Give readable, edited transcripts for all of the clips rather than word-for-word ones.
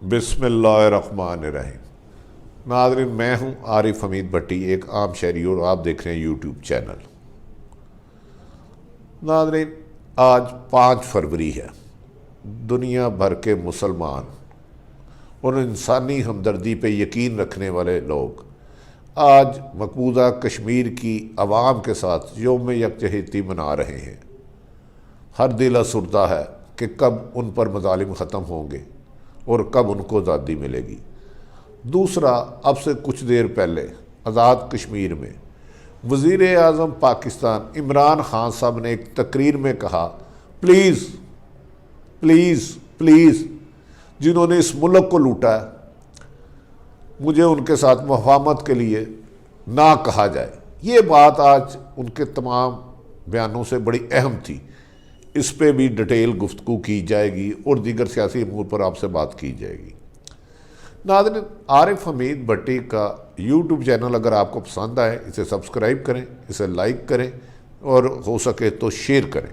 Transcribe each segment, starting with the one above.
بسم اللہ الرحمن الرحیم۔ ناظرین، میں ہوں عارف حمید بھٹی، ایک عام شہری، اور آپ دیکھ رہے ہیں یوٹیوب چینل۔ ناظرین، آج 5 فروری ہے۔ دنیا بھر کے مسلمان اور انسانی ہمدردی پہ یقین رکھنے والے لوگ آج مقبوضہ کشمیر کی عوام کے ساتھ یوم یکجہتی منا رہے ہیں۔ ہر دل افسردہ ہے کہ کب ان پر مظالم ختم ہوں گے اور کب ان کو آزادی ملے گی۔ دوسرا، اب سے کچھ دیر پہلے آزاد کشمیر میں وزیر اعظم پاکستان عمران خان صاحب نے ایک تقریر میں کہا، پلیز پلیز پلیز، جنہوں نے اس ملک کو لوٹا ہے مجھے ان کے ساتھ مفاہمت کے لیے نہ کہا جائے۔ یہ بات آج ان کے تمام بیانوں سے بڑی اہم تھی، اس پہ بھی ڈیٹیل گفتگو کی جائے گی اور دیگر سیاسی امور پر آپ سے بات کی جائے گی۔ ناظرین، عارف حمید بھٹی کا یوٹیوب چینل اگر آپ کو پسند آئے اسے سبسکرائب کریں، اسے لائک کریں اور ہو سکے تو شیئر کریں۔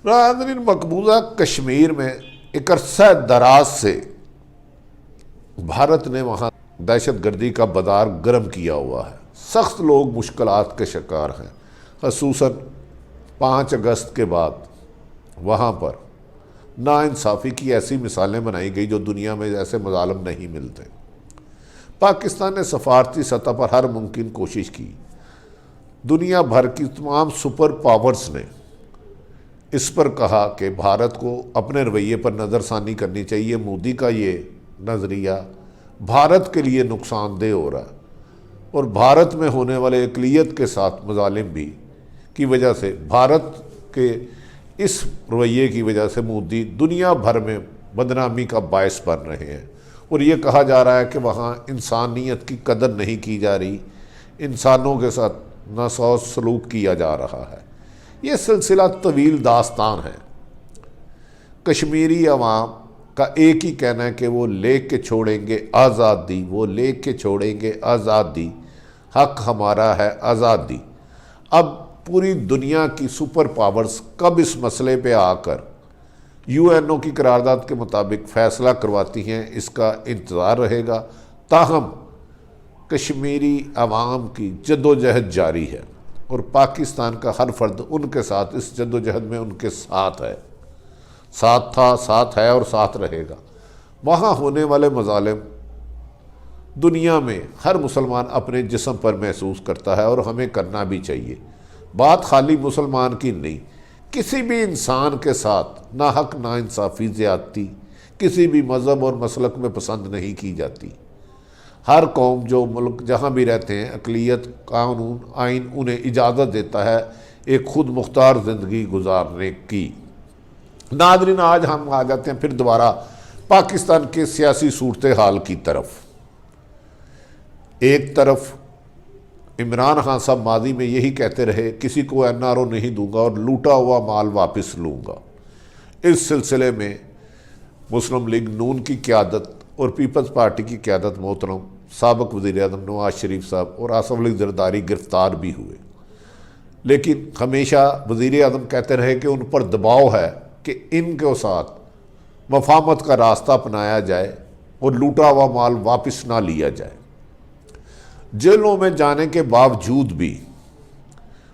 ناظرین، مقبوضہ کشمیر میں ایک عرصہ دراز سے بھارت نے وہاں دہشت گردی کا بازار گرم کیا ہوا ہے۔ سخت لوگ مشکلات کے شکار ہیں، خصوصاً 5 اگست کے بعد وہاں پر ناانصافی کی ایسی مثالیں بنائی گئی جو دنیا میں ایسے مظالم نہیں ملتے۔ پاکستان نے سفارتی سطح پر ہر ممکن کوشش کی۔ دنیا بھر کی تمام سپر پاورز نے اس پر کہا کہ بھارت کو اپنے رویے پر نظر ثانی کرنی چاہیے۔ مودی کا یہ نظریہ بھارت کے لیے نقصان دہ ہو رہا ہے، اور بھارت میں ہونے والے اقلیت کے ساتھ مظالم بھی کی وجہ سے، بھارت کے اس رویے کی وجہ سے مودی دنیا بھر میں بدنامی کا باعث بن رہے ہیں، اور یہ کہا جا رہا ہے کہ وہاں انسانیت کی قدر نہیں کی جا رہی، انسانوں کے ساتھ ناسوز سلوک کیا جا رہا ہے۔ یہ سلسلہ طویل داستان ہے۔ کشمیری عوام کا ایک ہی کہنا ہے کہ وہ لے کے چھوڑیں گے آزادی، وہ لے کے چھوڑیں گے آزادی، حق ہمارا ہے آزادی۔ اب پوری دنیا کی سپر پاورز کب اس مسئلے پہ آ کر UN کی قرارداد کے مطابق فیصلہ کرواتی ہیں، اس کا انتظار رہے گا۔ تاہم کشمیری عوام کی جدوجہد جاری ہے، اور پاکستان کا ہر فرد ان کے ساتھ اس جدوجہد میں ان کے ساتھ ہے، ساتھ تھا، ساتھ ہے اور ساتھ رہے گا۔ وہاں ہونے والے مظالم دنیا میں ہر مسلمان اپنے جسم پر محسوس کرتا ہے، اور ہمیں کرنا بھی چاہیے۔ بات خالی مسلمان کی نہیں، کسی بھی انسان کے ساتھ ناحق ناانصافی، زیادتی کسی بھی مذہب اور مسلک میں پسند نہیں کی جاتی۔ ہر قوم جو ملک جہاں بھی رہتے ہیں، اقلیت، قانون، آئین انہیں اجازت دیتا ہے ایک خود مختار زندگی گزارنے کی۔ ناظرین، آج ہم آ جاتے ہیں پھر دوبارہ پاکستان کے سیاسی صورتحال کی طرف۔ ایک طرف عمران خان صاحب ماضی میں یہی کہتے رہے، کسی کو NRO نہیں دوں گا اور لوٹا ہوا مال واپس لوں گا۔ اس سلسلے میں مسلم لیگ نون کی قیادت اور پیپلز پارٹی کی قیادت محترم سابق وزیر اعظم نواز شریف صاحب اور آصف علی زرداری گرفتار بھی ہوئے، لیکن ہمیشہ وزیر اعظم کہتے رہے کہ ان پر دباؤ ہے کہ ان کے ساتھ مفاہمت کا راستہ اپنایا جائے اور لوٹا ہوا مال واپس نہ لیا جائے۔ جیلوں میں جانے کے باوجود بھی،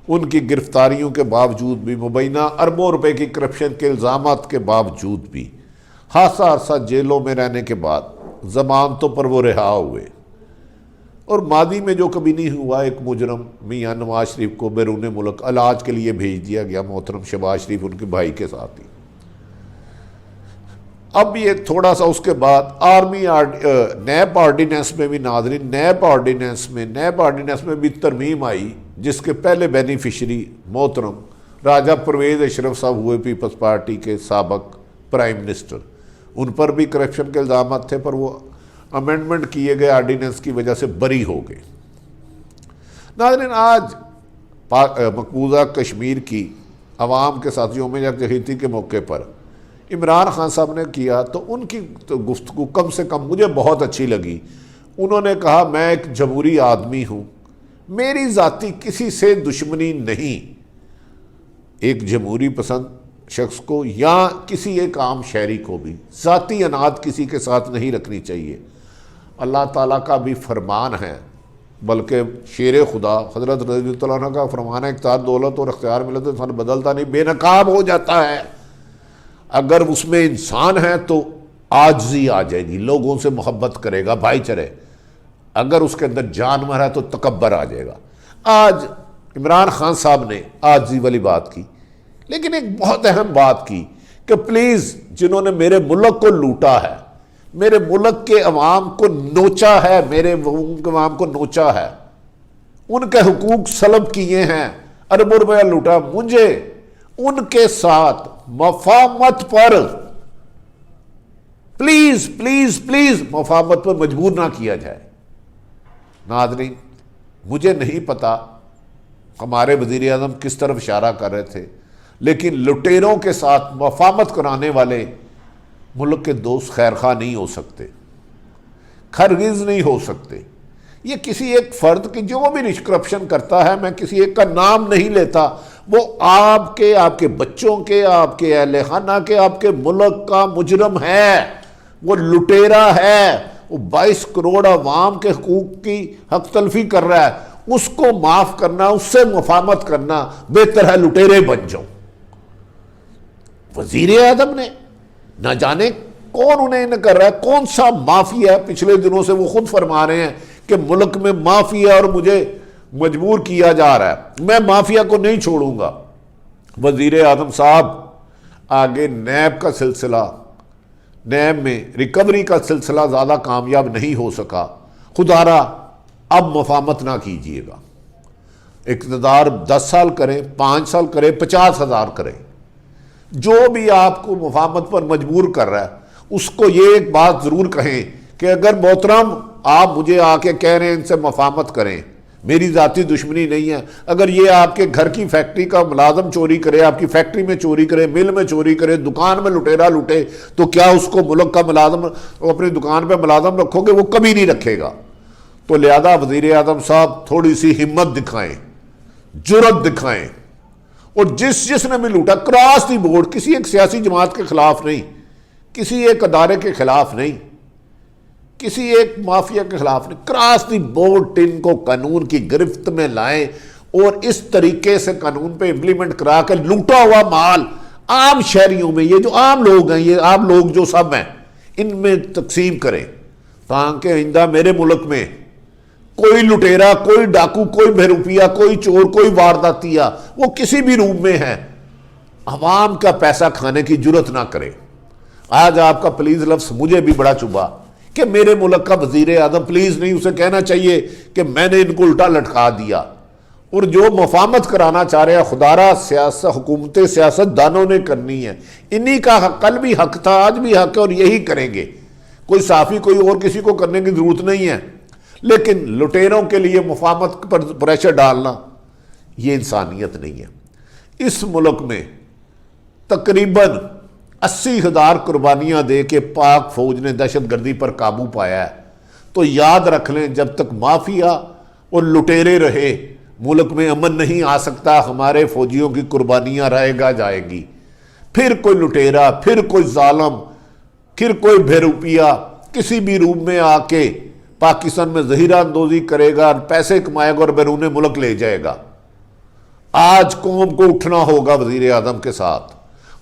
ان کی گرفتاریوں کے باوجود بھی، مبینہ اربوں روپے کی کرپشن کے الزامات کے باوجود بھی، خاصا عرصہ جیلوں میں رہنے کے بعد ضمانتوں پر وہ رہا ہوئے، اور ماضی میں جو کبھی نہیں ہوا، ایک مجرم میاں نواز شریف کو بیرون ملک علاج کے لیے بھیج دیا گیا، محترم شہباز شریف ان کے بھائی کے ساتھ ہی۔ اب یہ تھوڑا سا اس کے بعد آرمی نیب آرڈیننس میں بھی، ناظرین، نیب آرڈیننس میں بھی ترمیم آئی، جس کے پہلے بینیفیشری محترم راجہ پرویز اشرف صاحب ہوئے، پیپلز پارٹی کے سابق پرائم منسٹر۔ ان پر بھی کرپشن کے الزامات تھے، پر وہ امینڈمنٹ کیے گئے آرڈیننس کی وجہ سے بری ہو گئے۔ ناظرین، آج مقبوضہ کشمیر کی عوام کے ساتھ یوم یکجہتی کے موقع پر عمران خان صاحب نے کیا، تو ان کی گفتگو کم سے کم مجھے بہت اچھی لگی۔ انہوں نے کہا، میں ایک جمہوری آدمی ہوں، میری ذاتی کسی سے دشمنی نہیں، ایک جمہوری پسند شخص کو یا کسی ایک عام شہری کو بھی ذاتی اناد کسی کے ساتھ نہیں رکھنی چاہیے۔ اللہ تعالیٰ کا بھی فرمان ہے، بلکہ شیر خدا حضرت رضی اللہ عنہ کا فرمان ہے، اقتدار، دولت اور اختیار ملے تو انسان بدلتا نہیں، بے نقاب ہو جاتا ہے۔ اگر اس میں انسان ہے تو عاجزی آ جائے گی، لوگوں سے محبت کرے گا، بھائی چارے۔ اگر اس کے اندر جانور ہے تو تکبر آ جائے گا۔ آج عمران خان صاحب نے عاجزی والی بات کی، لیکن ایک بہت اہم بات کی کہ پلیز جنہوں نے میرے ملک کو لوٹا ہے، میرے ملک کے عوام کو نوچا ہے، میرے عوام کو نوچا ہے، ان کے حقوق سلب کیے ہیں، ارب روپیہ لوٹا، مجھے ان کے ساتھ مفاہمت پر پلیز پلیز پلیز مفاہمت پر مجبور نہ کیا جائے۔ ناظرین، مجھے نہیں پتا ہمارے وزیر اعظم کس طرف اشارہ کر رہے تھے، لیکن لٹیروں کے ساتھ مفاہمت کرانے والے ملک کے دوست خیرخواہ نہیں ہو سکتے، ہرگز نہیں ہو سکتے۔ یہ کسی ایک فرد کی جو بھی کرپشن کرتا ہے، میں کسی ایک کا نام نہیں لیتا، وہ آپ کے بچوں کے، آپ کے اہل خانہ کے، آپ کے ملک کا مجرم ہے، وہ لٹیرا ہے، وہ 22 کروڑ عوام کے حقوق کی حق تلفی کر رہا ہے۔ اس کو معاف کرنا، اس سے مفاہمت کرنا بہتر ہے لٹیرے بن جاؤ۔ وزیر اعظم نے نہ جانے کون انہیں کر رہا ہے، کون سا مافیا ہے، پچھلے دنوں سے وہ خود فرما رہے ہیں کہ ملک میں مافیا اور مجھے مجبور کیا جا رہا ہے، میں مافیا کو نہیں چھوڑوں گا۔ وزیر اعظم صاحب، آگے نیب کا سلسلہ، نیب میں ریکوری کا سلسلہ زیادہ کامیاب نہیں ہو سکا، خدا را اب مفاہمت نہ کیجیے گا۔ اقتدار 10 سال کریں، 5 سال کریں، 50,000 کریں، جو بھی آپ کو مفاہمت پر مجبور کر رہا ہے اس کو یہ ایک بات ضرور کہیں کہ اگر محترم آپ مجھے آ کے کہہ رہے ہیں ان سے مفاہمت کریں، میری ذاتی دشمنی نہیں ہے، اگر یہ آپ کے گھر کی فیکٹری کا ملازم چوری کرے، آپ کی فیکٹری میں چوری کرے، مل میں چوری کرے، دکان میں لٹیرا لوٹے، تو کیا اس کو ملک کا ملازم اپنی دکان پہ ملازم رکھو گے؟ وہ کبھی نہیں رکھے گا۔ تو لہذا وزیر اعظم صاحب تھوڑی سی ہمت دکھائیں، جرت دکھائیں، اور جس نے بھی لوٹا کراس دی بورڈ، کسی ایک سیاسی جماعت کے خلاف نہیں، کسی ایک ادارے کے خلاف نہیں، کسی ایک مافیا کے خلاف نہیں، کراس دی بورڈ ان کو قانون کی گرفت میں لائیں اور اس طریقے سے قانون پہ امپلیمنٹ کرا کے لوٹا ہوا مال عام شہریوں میں، یہ جو عام لوگ ہیں، یہ عام لوگ جو سب ہیں، ان میں تقسیم کریں، تاکہ آئندہ میرے ملک میں کوئی لٹیرا، کوئی ڈاکو، کوئی بہروپیہ، کوئی چور، کوئی وارداتیا، وہ کسی بھی روپ میں ہے، عوام کا پیسہ کھانے کی جرت نہ کرے۔ آج آپ کا پلیز لفظ مجھے بھی بڑا چبھا کہ میرے ملک کا وزیر اعظم، پلیز نہیں، اسے کہنا چاہیے کہ میں نے ان کو الٹا لٹکا دیا۔ اور جو مفاہمت کرانا چاہ رہے ہیں، خدارہ سیاست، حکومت سیاست دانوں نے کرنی ہے، انہی کا حق، کل بھی حق تھا، آج بھی حق ہے، اور یہی کریں گے۔ کوئی صافی کوئی اور کسی کو کرنے کی ضرورت نہیں ہے، لیکن لٹیروں کے لیے مفاہمت پر پریشر ڈالنا یہ انسانیت نہیں ہے۔ اس ملک میں تقریباً 80,000 قربانیاں دے کے پاک فوج نے دہشت گردی پر قابو پایا ہے، تو یاد رکھ لیں جب تک مافیا اور لٹیرے رہے ملک میں امن نہیں آ سکتا، ہمارے فوجیوں کی قربانیاں رہے گا جائے گی۔ پھر کوئی لٹیرا، پھر کوئی ظالم، پھر کوئی بہروپیہ کسی بھی روپ میں آ کے پاکستان میں ذخیرہ اندوزی کرے گا، پیسے کمائے گا اور بیرون ملک لے جائے گا۔ آج قوم کو اٹھنا ہوگا وزیر اعظم کے ساتھ،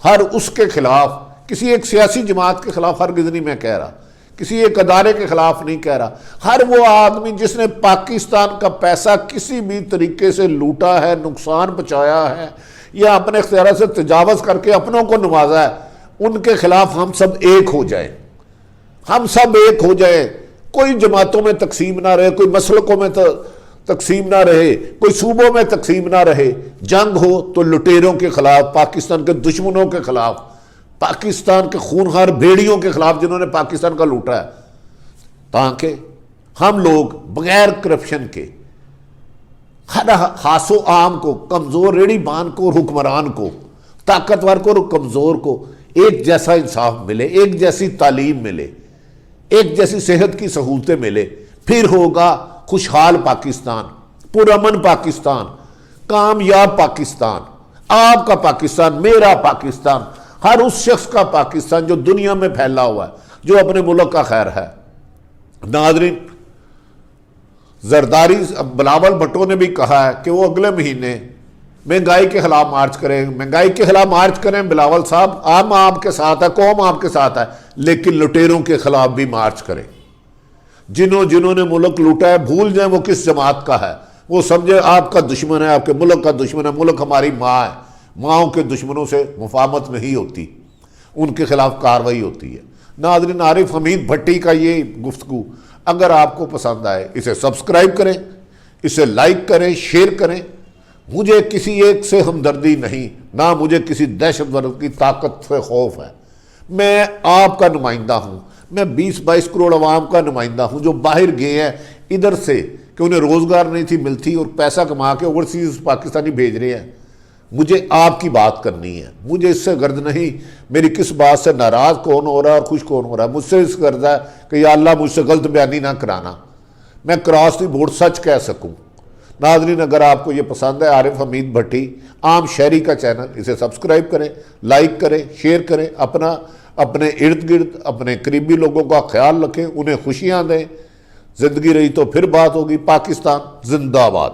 ہر اس کے خلاف، کسی ایک سیاسی جماعت کے خلاف ہرگز نہیں میں کہہ رہا، کسی ایک ادارے کے خلاف نہیں کہہ رہا، ہر وہ آدمی جس نے پاکستان کا پیسہ کسی بھی طریقے سے لوٹا ہے، نقصان پہنچایا ہے، یا اپنے اختیارات سے تجاوز کر کے اپنوں کو نوازا ہے، ان کے خلاف ہم سب ایک ہو جائیں، ہم سب ایک ہو جائیں، کوئی جماعتوں میں تقسیم نہ رہے، کوئی مسلکوں میں تقسیم نہ رہے، کوئی صوبوں میں تقسیم نہ رہے، جنگ ہو تو لٹیروں کے خلاف، پاکستان کے دشمنوں کے خلاف، پاکستان کے خونخوار بھیڑیوں کے خلاف جنہوں نے پاکستان کا لوٹا ہے، تاکہ ہم لوگ بغیر کرپشن کے ہر خاص و عام کو، کمزور ریڑھی بان کو اور حکمران کو، طاقتور کو اور کمزور کو ایک جیسا انصاف ملے، ایک جیسی تعلیم ملے، ایک جیسی صحت کی سہولتیں ملے، پھر ہوگا خوشحال پاکستان، پرامن پاکستان، کامیاب پاکستان۔ آپ کا پاکستان، میرا پاکستان، ہر اس شخص کا پاکستان جو دنیا میں پھیلا ہوا ہے، جو اپنے ملک کا خیر ہے۔ ناظرین، زرداری بلاول بھٹو نے بھی کہا ہے کہ وہ اگلے مہینے مہنگائی کے خلاف مارچ کریں، مہنگائی کے خلاف مارچ کریں بلاول صاحب، عام آپ کے ساتھ ہے، قوم آپ کے ساتھ ہے، لیکن لٹیروں کے خلاف بھی مارچ کریں۔ جنہوں نے ملک لوٹا ہے، بھول جائیں وہ کس جماعت کا ہے، وہ سمجھے آپ کا دشمن ہے، آپ کے ملک کا دشمن ہے۔ ملک ہماری ماں ہے، ماؤں کے دشمنوں سے مفاہمت نہیں ہوتی، ان کے خلاف کارروائی ہوتی ہے۔ ناظرین، عارف حمید بھٹی کا یہ گفتگو اگر آپ کو پسند آئے، اسے سبسکرائب کریں، اسے لائک کریں، شیئر کریں۔ مجھے کسی ایک سے ہمدردی نہیں، نہ مجھے کسی دہشت گرد کی طاقت سے خوف ہے۔ میں آپ کا نمائندہ ہوں، میں 20-22 کروڑ عوام کا نمائندہ ہوں جو باہر گئے ہیں ادھر سے کہ انہیں روزگار نہیں تھی ملتی اور پیسہ کما کے اوورسیز پاکستانی بھیج رہے ہیں۔ مجھے آپ کی بات کرنی ہے، مجھے اس سے غرض نہیں میری کس بات سے ناراض کون ہو رہا ہے اور خوش کون ہو رہا ہے۔ مجھ سے اس غرض ہے کہ یا اللہ مجھ سے غلط بیانی نہ کرانا، میں کراس دی بورڈ سچ کہہ سکوں۔ ناظرین، اگر آپ کو یہ پسند ہے عارف حمید بھٹی عام شہری کا چینل، اسے سبسکرائب کریں، لائک کریں، شیئر کریں، اپنے ارد گرد اپنے قریبی لوگوں کا خیال رکھیں، انہیں خوشیاں دیں۔ زندگی رہی تو پھر بات ہوگی۔ پاکستان زندہ باد۔